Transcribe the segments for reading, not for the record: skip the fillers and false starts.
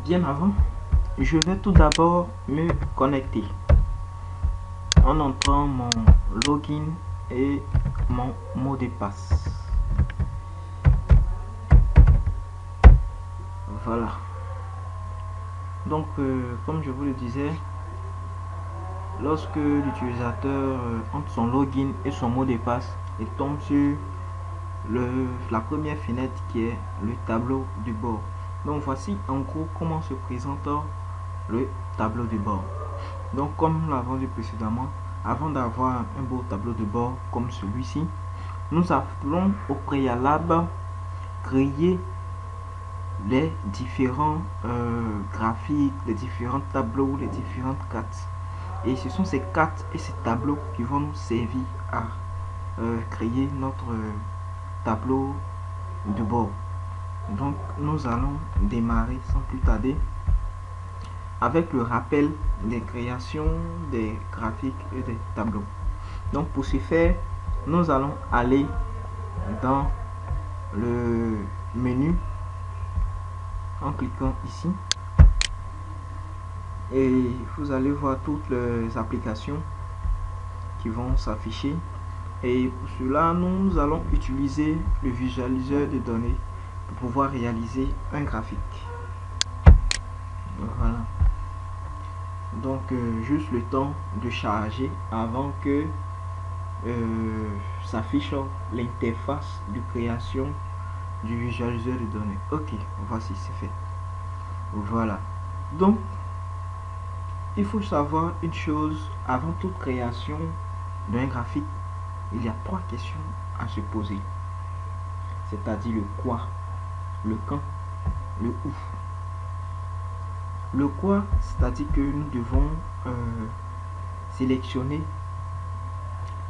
Bien avant, je vais tout d'abord me connecter en entrant mon login et mon mot de passe. Voilà. Donc, comme je vous le disais, lorsque l'utilisateur entre son login et son mot de passe, il tombe sur la première fenêtre qui est le tableau du bord. Donc voici en gros comment se présente le tableau de bord. Donc comme nous l'avons dit précédemment, avant d'avoir un beau tableau de bord comme celui-ci, nous allons au préalable créer les différents graphiques, les différents tableaux, les différentes cartes. Et ce sont ces cartes et ces tableaux qui vont nous servir à créer notre tableau de bord. Donc nous allons démarrer sans plus tarder avec le rappel des créations des graphiques et des tableaux. Donc pour ce faire, nous allons aller dans le menu en cliquant ici et vous allez voir toutes les applications qui vont s'afficher. Et pour cela, nous allons utiliser le visualiseur de données pour pouvoir réaliser un graphique. Voilà. Donc, juste le temps de charger avant que s'affiche l'interface de création du visualiseur de données. Ok, voici, c'est fait. Voilà. Donc, il faut savoir une chose, avant toute création d'un graphique, il y a 3 questions à se poser. C'est-à-dire le quoi, le quand, le où. Le quoi, c'est-à-dire que nous devons sélectionner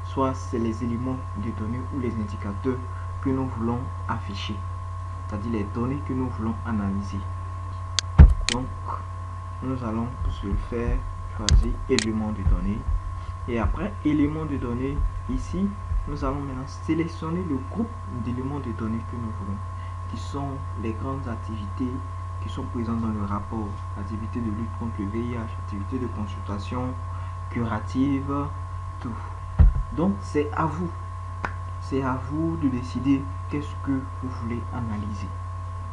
soit c'est les éléments de données ou les indicateurs que nous voulons afficher, c'est-à-dire les données que nous voulons analyser. Donc, nous allons pour ce faire choisir éléments de données et après éléments de données, ici nous allons maintenant sélectionner le groupe d'éléments de données que nous voulons, qui sont les grandes activités qui sont présentes dans le rapport: activités de lutte contre le VIH, activités de consultation curative, tout. Donc c'est à vous de décider qu'est-ce que vous voulez analyser,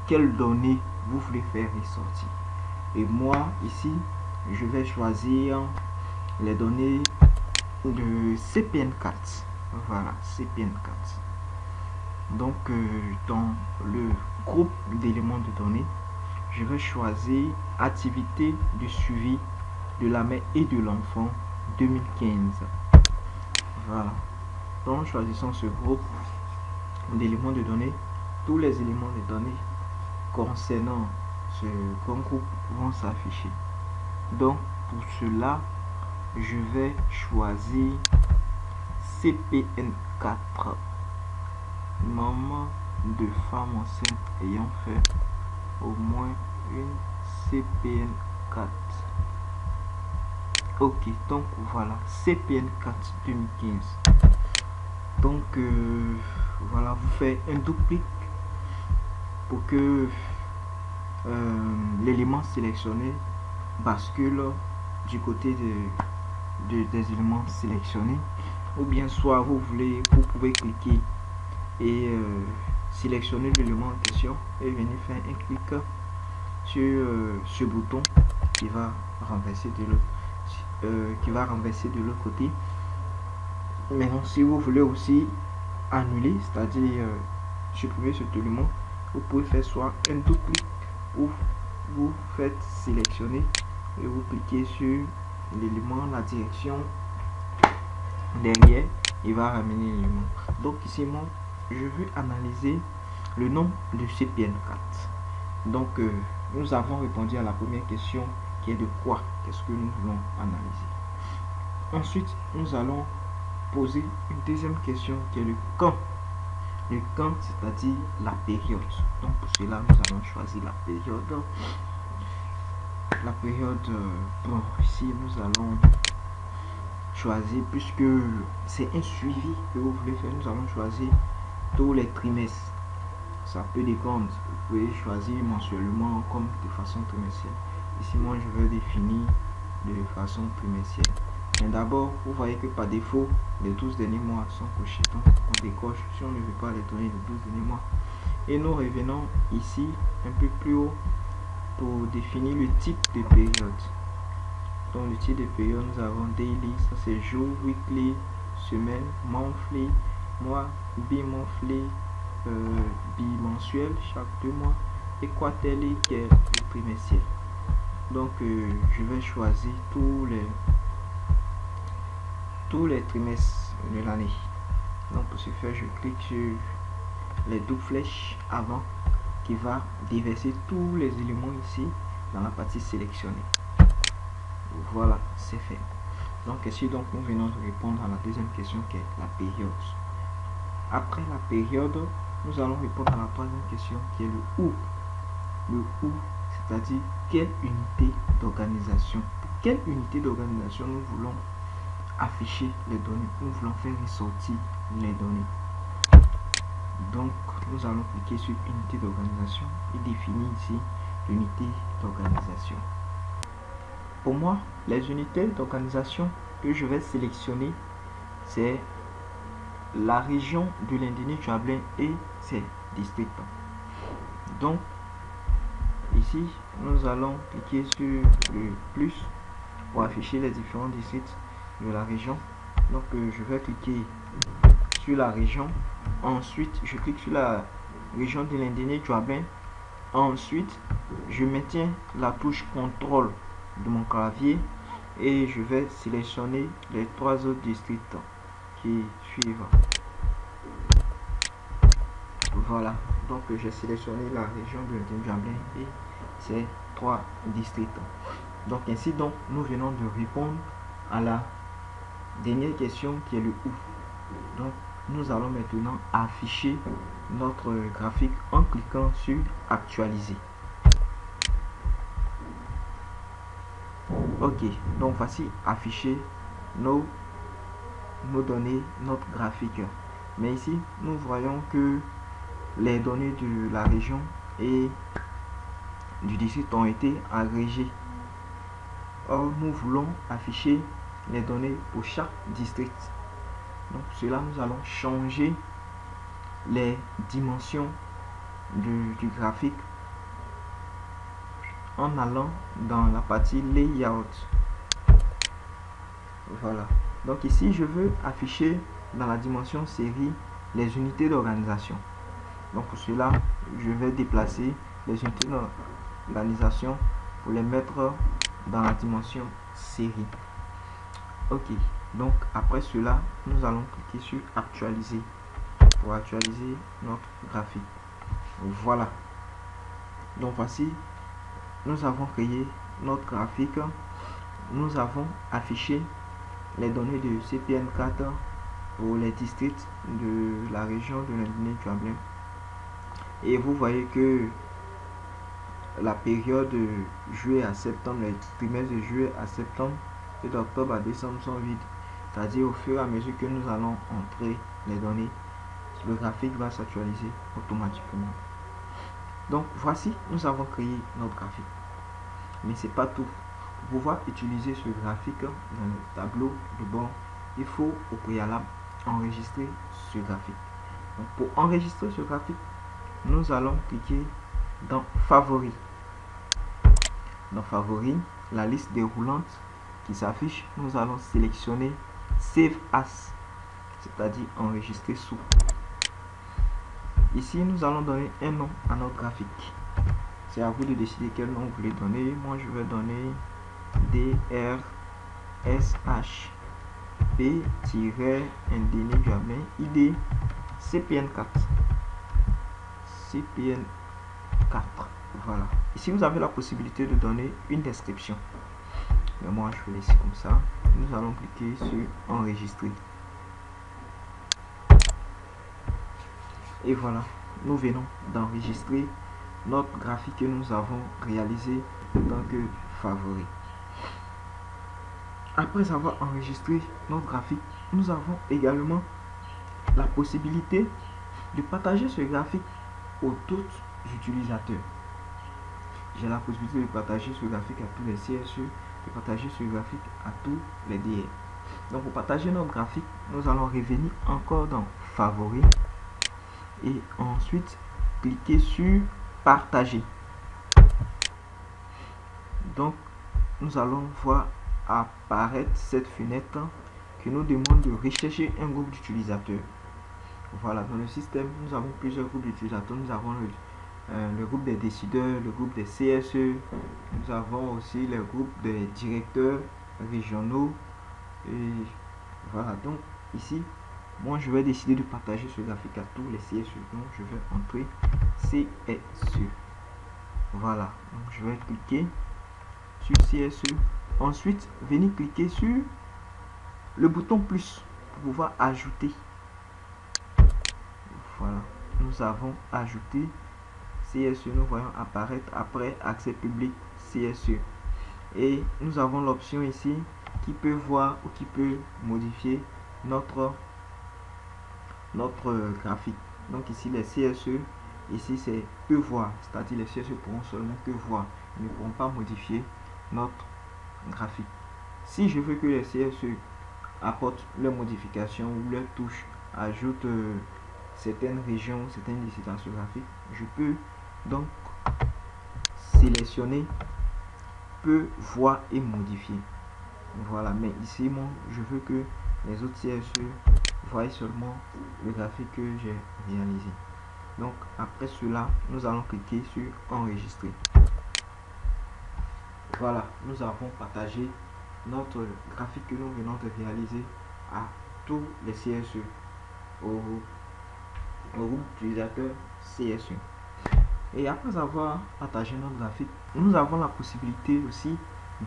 quelles données vous voulez faire ressortir. Et moi ici je vais choisir les données de CPN4. Voilà, CPN4. Donc dans le groupe d'éléments de données, je vais choisir activité de suivi de la mère et de l'enfant 2015. Voilà. Donc choisissons ce groupe d'éléments de données. Tous les éléments de données concernant ce grand groupe vont s'afficher. Donc pour cela, je vais choisir CPN4, maman de femme enceinte ayant fait au moins une CPN4. Ok, donc voilà, CPN4 2015. Donc voilà, vous faites un double clic pour que l'élément sélectionné bascule du côté des éléments sélectionnés, ou bien soit vous pouvez cliquer et sélectionner l'élément en question et venir faire un clic sur ce bouton qui va renverser de l'autre côté. Maintenant, si vous voulez aussi annuler, c'est-à-dire supprimer cet élément, vous pouvez faire soit un double clic ou vous faites sélectionner et vous cliquez sur l'élément, la direction derrière, il va ramener l'élément. Donc ici moi je veux analyser le nom de CPN4. Donc nous avons répondu à la première question qui est de quoi, qu'est-ce que nous voulons analyser. Ensuite nous allons poser une deuxième question qui est le quand. Le quand, c'est-à-dire la période. Donc pour cela nous allons choisir la période. La période, bon, ici nous allons choisir, puisque c'est un suivi que vous voulez faire, nous allons choisir tous les trimestres. ça peut dépendre. Vous pouvez choisir mensuellement comme de façon trimestrielle. Ici, moi, je veux définir de façon trimestrielle. Mais d'abord, vous voyez que par défaut, les 12 derniers mois sont cochés. Donc, on décoche si on ne veut pas les donner les 12 derniers mois. Et nous revenons ici un peu plus haut pour définir le type de période. Donc, le type de période, nous avons daily, ça c'est jour, weekly, semaine, monthly, mois, bi-monthly, bimensuel, chaque 2 mois, et quarterly qui est le trimestriel. Donc, je vais choisir tous les trimestres de l'année. Donc, pour ce faire, je clique sur les doubles flèches avant qui va déverser tous les éléments ici dans la partie sélectionnée. Voilà, c'est fait. Donc ici, donc, nous venons de répondre à la deuxième question qui est la période. Après la période, nous allons répondre à la troisième question qui est le où. Le où, c'est-à-dire quelle unité d'organisation. Pour quelle unité d'organisation nous voulons afficher les données, nous voulons faire ressortir les données. Donc, nous allons cliquer sur unité d'organisation et définir ici l'unité d'organisation. Pour moi, les unités d'organisation que je vais sélectionner, c'est la région de l'Indéné-Joablin et ses districts. Donc, ici, nous allons cliquer sur le plus pour afficher les différents districts de la région. Donc, je vais cliquer sur la région. Ensuite, je clique sur la région de l'Indéné-Joablin. Ensuite, je maintiens la touche contrôle de mon clavier et je vais sélectionner les 3 autres districts qui suivent. Voilà, donc j'ai sélectionné la région de l'Indéné-Joablin et ces 3 districts. Donc ainsi, donc, nous venons de répondre à la dernière question qui est le où. Donc, nous allons maintenant afficher notre graphique en cliquant sur actualiser. Ok, donc voici afficher nos données, notre graphique. Mais ici, nous voyons que les données de la région et du district ont été agrégées. Or, nous voulons afficher les données pour chaque district. Donc, cela, nous allons changer les dimensions du graphique en allant dans la partie layout. Voilà. Donc ici, je veux afficher dans la dimension série les unités d'organisation. Donc pour cela, je vais déplacer les unités d'organisation pour les mettre dans la dimension série. Ok. Donc après cela, nous allons cliquer sur actualiser pour actualiser notre graphique. Voilà. Donc voici, nous avons créé notre graphique. Nous avons affiché les données de CPN4 pour les districts de la région de l'Indéné-Joablin. Et vous voyez que la période de juillet à septembre, les trimestres de juillet à septembre et d'octobre à décembre sont vides. C'est-à-dire au fur et à mesure que nous allons entrer les données, le graphique va s'actualiser automatiquement. Donc voici, nous avons créé notre graphique. Mais c'est pas tout. Pour pouvoir utiliser ce graphique dans le tableau de bord, il faut au préalable enregistrer ce graphique. Donc pour enregistrer ce graphique, nous allons cliquer dans Favoris. Dans Favoris, la liste déroulante qui s'affiche, nous allons sélectionner Save As, c'est-à-dire enregistrer sous. Ici, nous allons donner un nom à notre graphique. C'est à vous de décider quel nom vous voulez donner. Moi, je vais donner DRSH P-Indéné-Joablin ID CPN4. CPN4. Voilà. Ici, vous avez la possibilité de donner une description. Mais moi, je vais laisser comme ça. Nous allons cliquer sur enregistrer. Et voilà, nous venons d'enregistrer notre graphique que nous avons réalisé en tant que favori. Après avoir enregistré notre graphique, nous avons également la possibilité de partager ce graphique d'autres utilisateurs. J'ai la possibilité de partager ce graphique à tous les CSE, de partager ce graphique à tous les DR. Donc pour partager notre graphique, nous allons revenir encore dans Favoris et ensuite cliquer sur Partager. Donc nous allons voir apparaître cette fenêtre qui nous demande de rechercher un groupe d'utilisateurs. Voilà, dans le système, nous avons plusieurs groupes d'utilisateurs. Nous avons le groupe des décideurs, le groupe des CSE, nous avons aussi le groupe des directeurs régionaux. Et voilà, donc ici, moi je vais décider de partager ce graphique à tous les CSE. Donc je vais entrer CSE. Voilà, donc je vais cliquer sur CSE. Ensuite, venez cliquer sur le bouton plus pour pouvoir ajouter. Voilà, nous avons ajouté CSE. Nous voyons apparaître après accès public CSE. Et nous avons l'option ici qui peut voir ou qui peut modifier notre graphique. Donc ici les CSE, ici c'est peut voir, c'est-à-dire les CSE pourront seulement que voir, ils ne pourront pas modifier notre graphique. Si je veux que les CSE apportent leurs modifications ou leurs touches, ajoutent certaines régions, certaines décisions graphiques, je peux donc sélectionner peut voir et modifier. Voilà, mais ici moi je veux que les autres CSE voient seulement le graphique que j'ai réalisé. Donc après cela, nous allons cliquer sur enregistrer. Voilà, nous avons partagé notre graphique que nous venons de réaliser à tous les CSE, au groupe d'utilisateurs CSE. Et après avoir partagé notre graphique, nous avons la possibilité aussi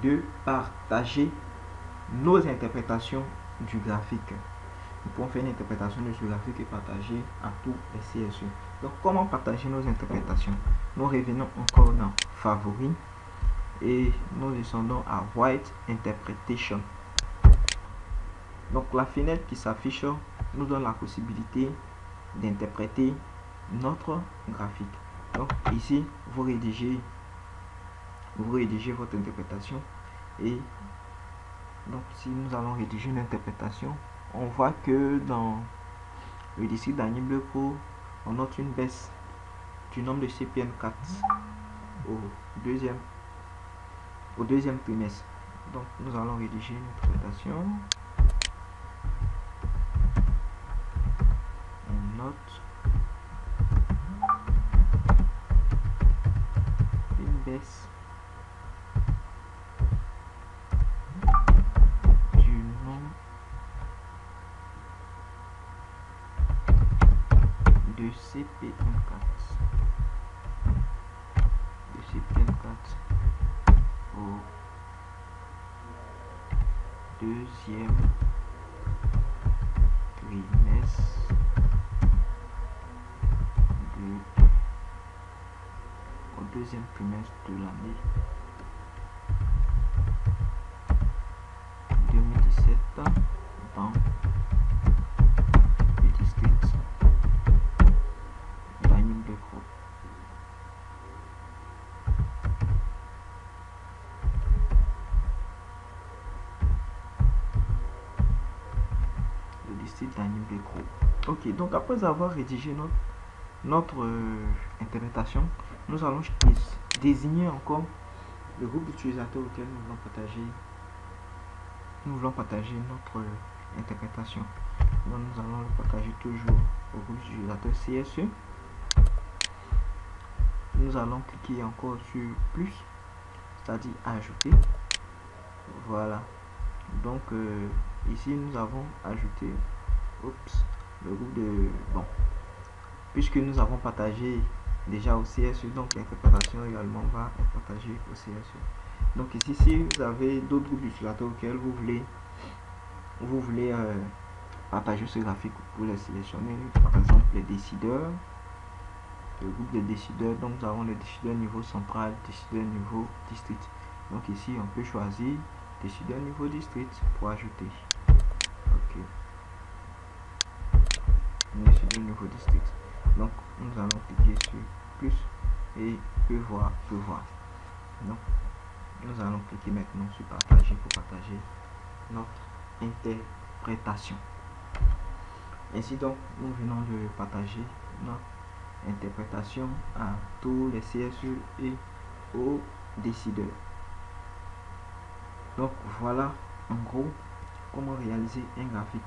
de partager nos interprétations du graphique. Nous pouvons faire une interprétation de ce graphique et partager à tous les CSE. Donc comment partager nos interprétations? Nous revenons encore dans Favoris et nous descendons à White Interpretation. Donc la fenêtre qui s'affiche nous donne la possibilité d'interpréter notre graphique. Donc ici vous rédigez votre interprétation et donc si nous allons rédiger une interprétation, on voit que dans le district d'Agny-Bleucourt, on note une baisse du nombre de CPN4 au deuxième trimestre. Donc nous allons rédiger une interprétation. On note une baisse du nombre de CPN4 au deuxième trimestre de l'année 2017 dans le district d'Agny-Bleucourt. Ok, donc après avoir rédigé notre interprétation, nous allons désigner encore le groupe d'utilisateurs auquel nous voulons partager notre interprétation. Donc nous allons le partager toujours au groupe d'utilisateurs CSE. Nous allons cliquer encore sur plus, c'est-à-dire ajouter. Voilà, donc ici nous avons ajouté le groupe de puisque nous avons partagé déjà au CSE, donc l'interprétation également va être partagée au CSE. Donc ici, si vous avez d'autres groupes d'utilisateurs auxquels vous voulez partager ce graphique, pour les sélectionner. Par exemple les décideurs, le groupe des décideurs. Donc nous avons les décideurs niveau central, décideurs niveau district. Donc ici on peut choisir décideur niveau district pour ajouter. Ok, décideur niveau district. Donc nous allons cliquer sur plus et voir. Donc nous allons cliquer maintenant sur partager pour partager notre interprétation. Ainsi donc, nous venons de partager notre interprétation à tous les CSE et aux décideurs. Donc voilà en gros comment réaliser un graphique.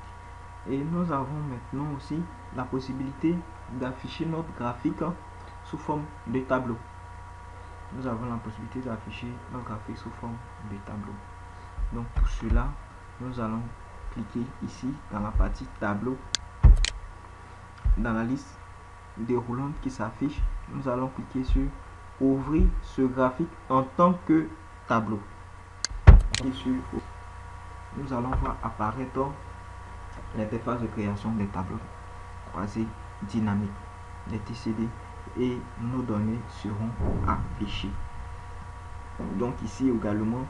Et nous avons maintenant aussi la possibilité d'afficher notre graphique sous forme de tableau. Nous avons la possibilité d'afficher notre graphique sous forme de tableau. Donc pour cela, nous allons cliquer ici dans la partie tableau. Dans la liste déroulante qui s'affiche, nous allons cliquer sur ouvrir ce graphique en tant que tableau. Nous allons voir apparaître l'interface de création des tableaux croisés dynamiques, les TCD, et nos données seront affichées. Donc ici également,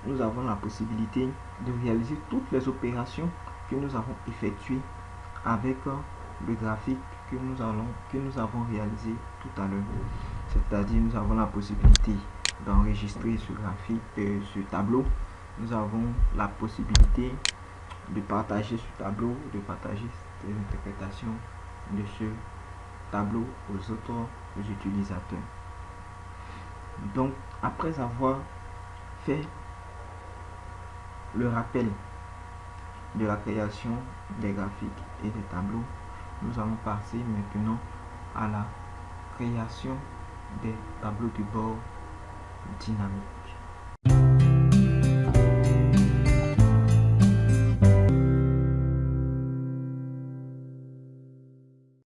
nous avons la possibilité de réaliser toutes les opérations que nous avons effectuées avec le graphique que nous avons réalisé tout à l'heure. C'est-à-dire nous avons la possibilité d'enregistrer ce graphique, ce tableau. Nous avons la possibilité de partager ce tableau, de partager les interprétations de ce tableau aux autres utilisateurs. Donc après avoir fait le rappel de la création des graphiques et des tableaux, nous allons passer maintenant à la création des tableaux de bord dynamiques.